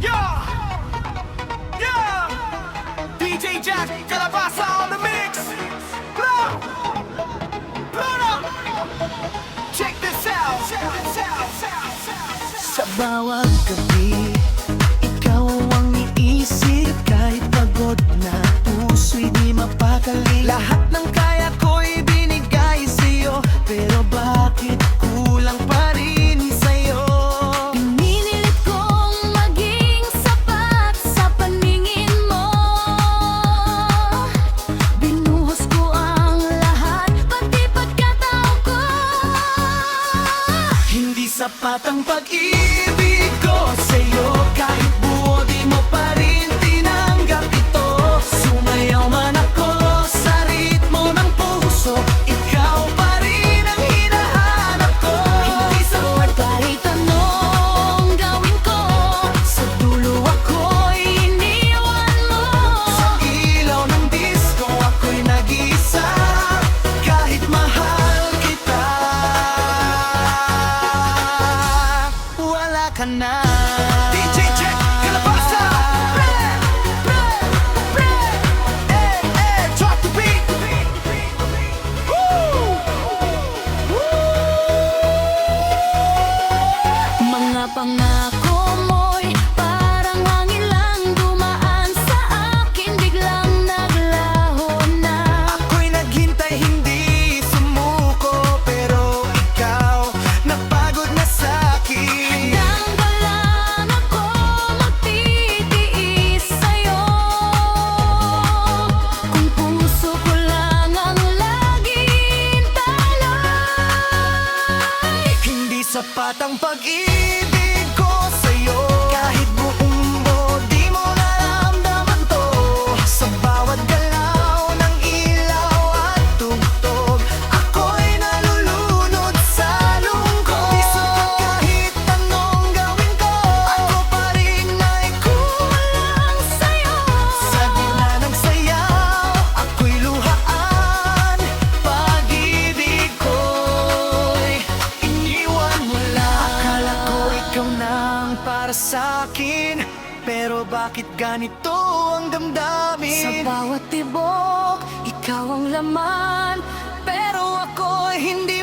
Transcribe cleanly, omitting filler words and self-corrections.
Yeah, yeah. DJ Jack, Calabasa on the mix. Blow, blow up. Check this out. Sa bawat gabi, ikaw ang iisip. Kahit pagod na puso'y di mapakali. Lahat ng kaya ko'y binigay sa'yo, pero bakit kulang pa rin sa'yo? Pinilit kong maging sapat sa paningin mo. Binuhos ko ang lahat, pati pagkatao ko. Hindi sapat ang pag-ibig ko sa'yo. Kahit buo di mo pa rin tinanggap ito. Sumayaw man ako sa ritmo ng puso, ikaw pa rin ang hinahanap ko. Hindi sapat kahit anong gawin ko, sa dulo ako'y iniwan mo. Sa ilaw ng disco ako'y nag-iisa, kahit mahal kita. Wala ka na. DJ Jack, Calabasa. Drop the beat. Woo! Mga pangako mo'y parang hangin lang dumaan sa akin, biglang naglaho na. Ako'y naghintay, hindi sumuko, pero ikaw napagod na sa'kin. Hanggang lang ako magtitiis sa'yo. Kung puso ko lang ang laging talay. Hindi sapat ang pag-ibig ko sa'yo. Kahit buong buo di mo naramdaman to. Sa bawat galaw ng ilaw at tugtog, ako'y nalulunod sa lungkot. Di sapat kahit anong gawin ko, ako pa rin ay kulang sa'yo. Sa gitna ng sayaw, ako'y luhaan. Pag-ibig ko'y iniwan mo lang. Akala ko ikaw nang para sa'kin, pero bakit ganito ang damdamin? Sa bawat tibok, ikaw ang laman, pero ako'y hindi